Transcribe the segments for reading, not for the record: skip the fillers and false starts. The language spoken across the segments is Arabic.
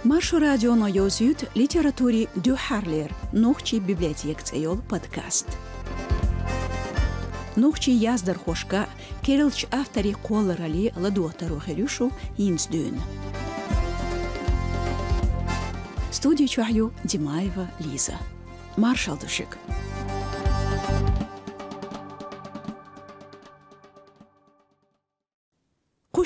Маршу радио на Йозют литературе Дю Харлер, нухчи библиотек цейол подкаст. Нухчи яздар хошка, керилч автори колорали ладуатару херюшу инсдюн. Студию чухаю Димаева Лиза. Маршал душик.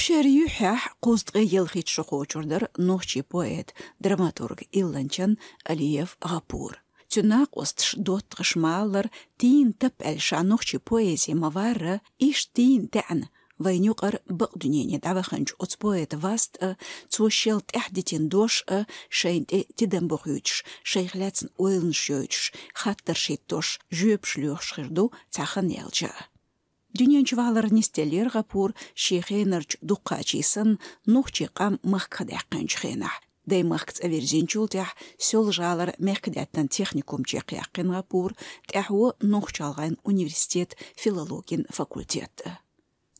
قشر يحح قصد يلخيت شقو جردر نوشي بويت دراماتورغ إلانشان أليف غابور تناق وستش دوت غشمالر تين تبقل شانوشي بويزي موارة إيش تين تعن وينيقر بقدنيني دعوة خنج أتبويت واست توشيلت إحدتين دوش شين تدن بخيوتش شيخلاتن ويلن شيوتش خاطر شيتوش جوب شلوخ شخردو تاخن يلجا دنيانچوالر نستلير غابور شيخينرچ دوقاچيسن نوخچي قام مخكداقنچ خينح داي مخكت أفيرزينچولتح سول جالر مخكداتن تخنيكوم چيقياقين غابور تحو نوخچالغان университет فيلولوجين فاكولتيت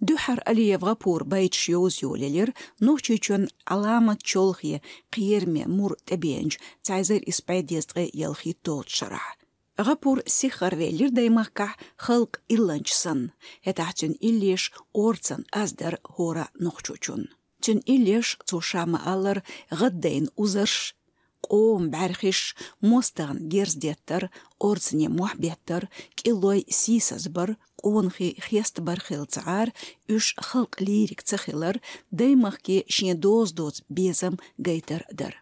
دوحر أليف غابور بايتش يوزيوليلر نوخچيچون علامة چولخي قيرمي مور تبينج تعزير إسبايديزغي يلخي تولت شرح غابور سيخر ويلر دايماكح خلق إلانچسن هتاحتن إليش أورتسن أزدر هورا نوخچوچون تن إليش توشام ألر غدين أزرش قوم بعرخش مستغن جيرزديتر أورتسني محبيتر كيلوي سيسازبر قونخي خيستبر خيلتعار إش خلق ليريك تخيلر دايماكي شين دوز بيزم جيتر در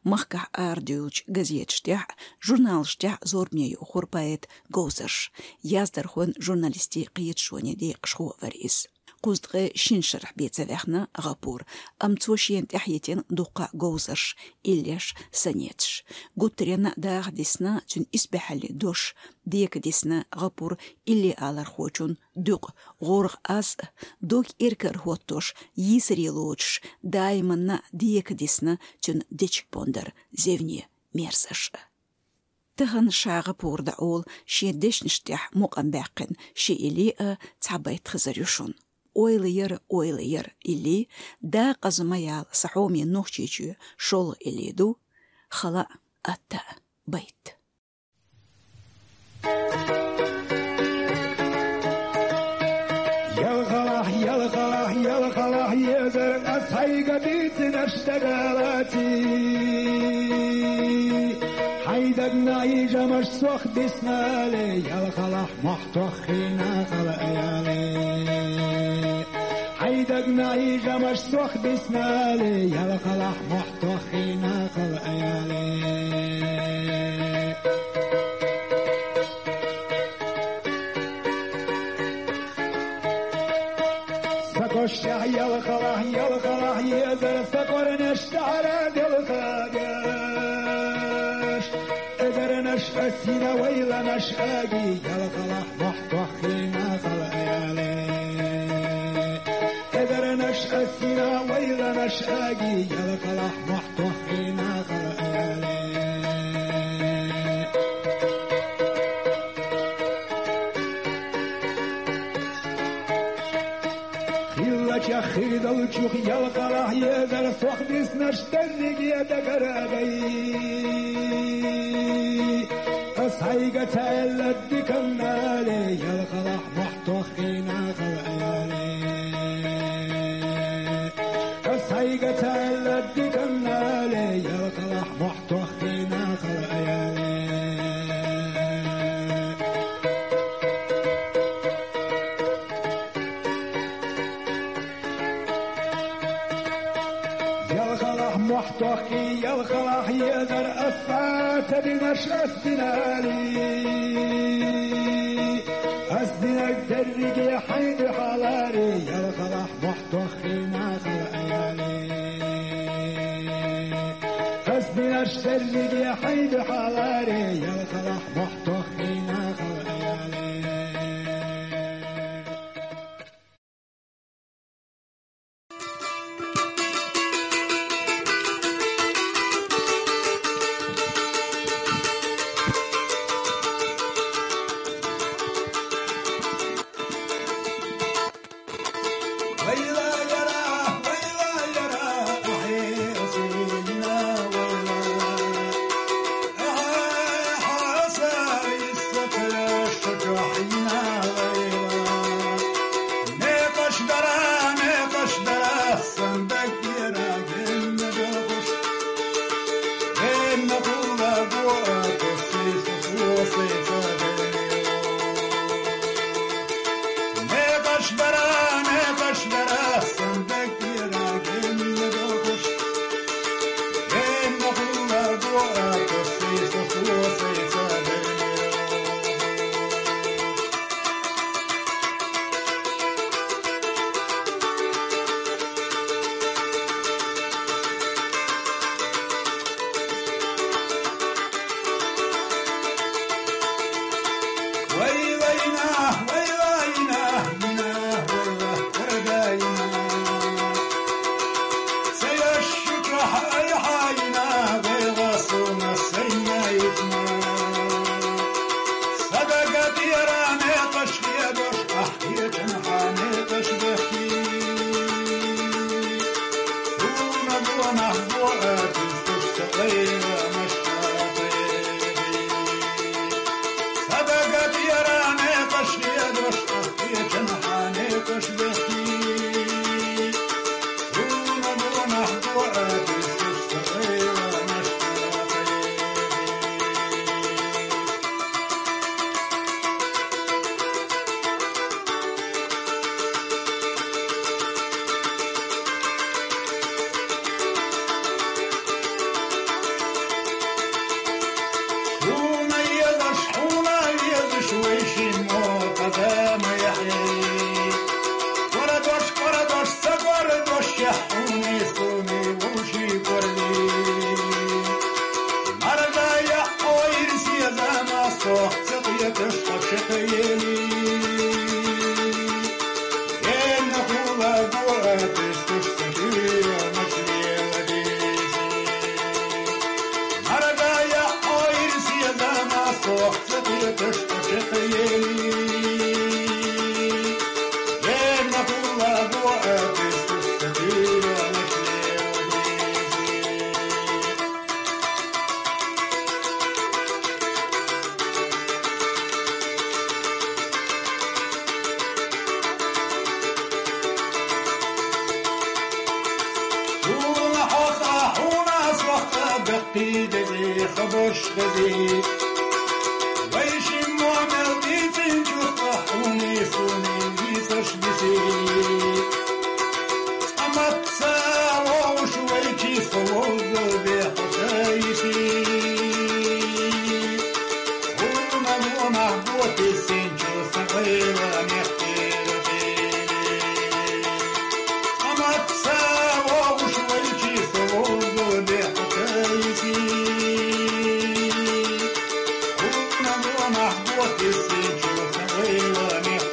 مخكح أرديوش газетштях, журналштях зорбнею хурпает гозерш. Яздерхун журналисти قيتشوني دي قشخو وريس. قوزدغي شنشرح بيتزاوخنا غابور. أمتوشين تحيتين دوقا гозерш إليش سنيتش. قوترين داغ ديسنا تن إسبحالي دوش ديك ديسنا غابور إلي آلر خوچون دوق غورغ أز دوك إركر هوتوش يسريلوش دايمنا ديك ديسنا تن ديچك بوندر زيفني ميرسش. تغن شاغ بوردا أول شي ديشنشتح مقام باقن شي إلي تعبايت خزريوشون. أويلير إلي دا قزميال صحومي نوخشيشو شول إلي دو خلا أتا بيت. يلغلاه يزر أصحيق بيت نشتغلاتي حيدقنا يجمش سوخ دسنالي يلغلاه محتوخينا خلقيالي حيدقنا يجمش سوخ دسنالي يلغلاه محتوخينا خلقيالي الشع يلغلاه يزر سقر نشتعر دلخاقش إذر نشأ السينة ويلا نشأقي يلغلاه محتوخينا خلقيالي إذر نشأ السينة ويلا نشأقي يلغلاه محتوخينا خلقيالي يا خيد الجوخ يلغلاه يزر سوخ ديس نشترق يدقرابي أصحيق تألت ديكالنالي يلغلاه محتوخينا خلقيالي أصحيق تألت ديكالنالي يلغلاه محتوخينا خلقيالي محتوخي يلغلاه يزر أفات بنشأ السنالي أسدنا الدرق يحيد حلالي يلغلاه محتوخينا خلقيالي أسدنا الدرق يحيد حلالي يلغلاه محتوخينا خلقيالي ويلا يرى ويلا يرى وحيصينا بقي غزي خبش غزي ويشي معمل بيتين جوطحوني صوني بيتش بسي أما تساوى وشويكي صوض بحشايشي هما محبوطي سنجو سغيرا نحتير فيني أما تساوى وشويكي صوض بحشايشي هما محبوطي سنجو سغيرا نحتير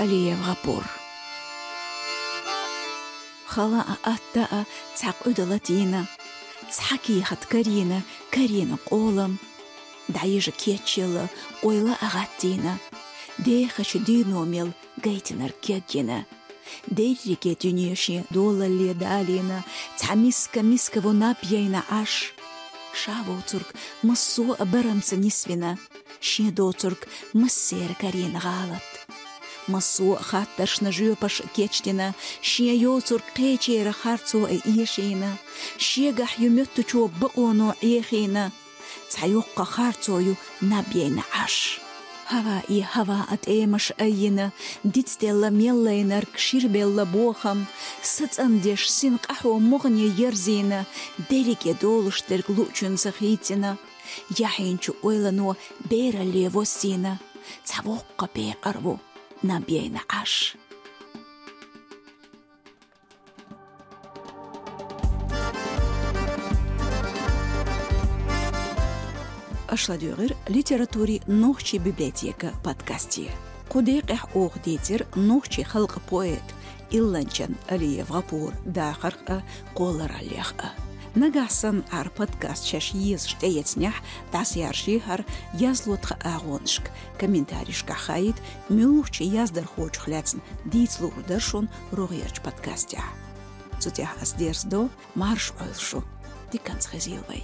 أليف غابور خلا أتا تحق أدلتينا تحكي خد كرينا قولم دعيج كيتشيلا ويلا أغاتينا ديخش دينو ميل جيتنا ركيجينا ديريكي دنيشي دولا اللي دالينا مسكا ونابينا عش شابو ترك مصو برمس نسفنا شيدو ترك مسير كرين غالط مصو خاطرش نجيوبش كيتشتنا شي يوتر قيتشير خارتو ايشينا شي قح يمتو چو بقونو ايخينا تعيوق خارتو يو نبينا عش هوا اتيمش اينا ديتستيلا ميلينر كشير بيلا بوخم ست انديش سين قحو مغني يرزينا ديريك يدولش ترك لوچن سخيتنا يحينچو اويلانو بيرا ليفو سينا تعوق بيقربو نبينا عش أشلاديغر ليتراتوري نوخشي بيبليتيكا بودكاستي قديق أوغ ديتر نوخشي خلق بويت إلانشان أليف غابور داخر قولر عليخ نجحسن عر بودكاست شاشيز شتيتنيح داسيار شيهر يزلوتخ أغونشك كمنتاريشك خايد ميوخشي يزدر خوش خلاتن ديتلو درشون روغيرج بودكاستيا زوتيح أسديرز دو مارش أولشو دي كانت خزيلوي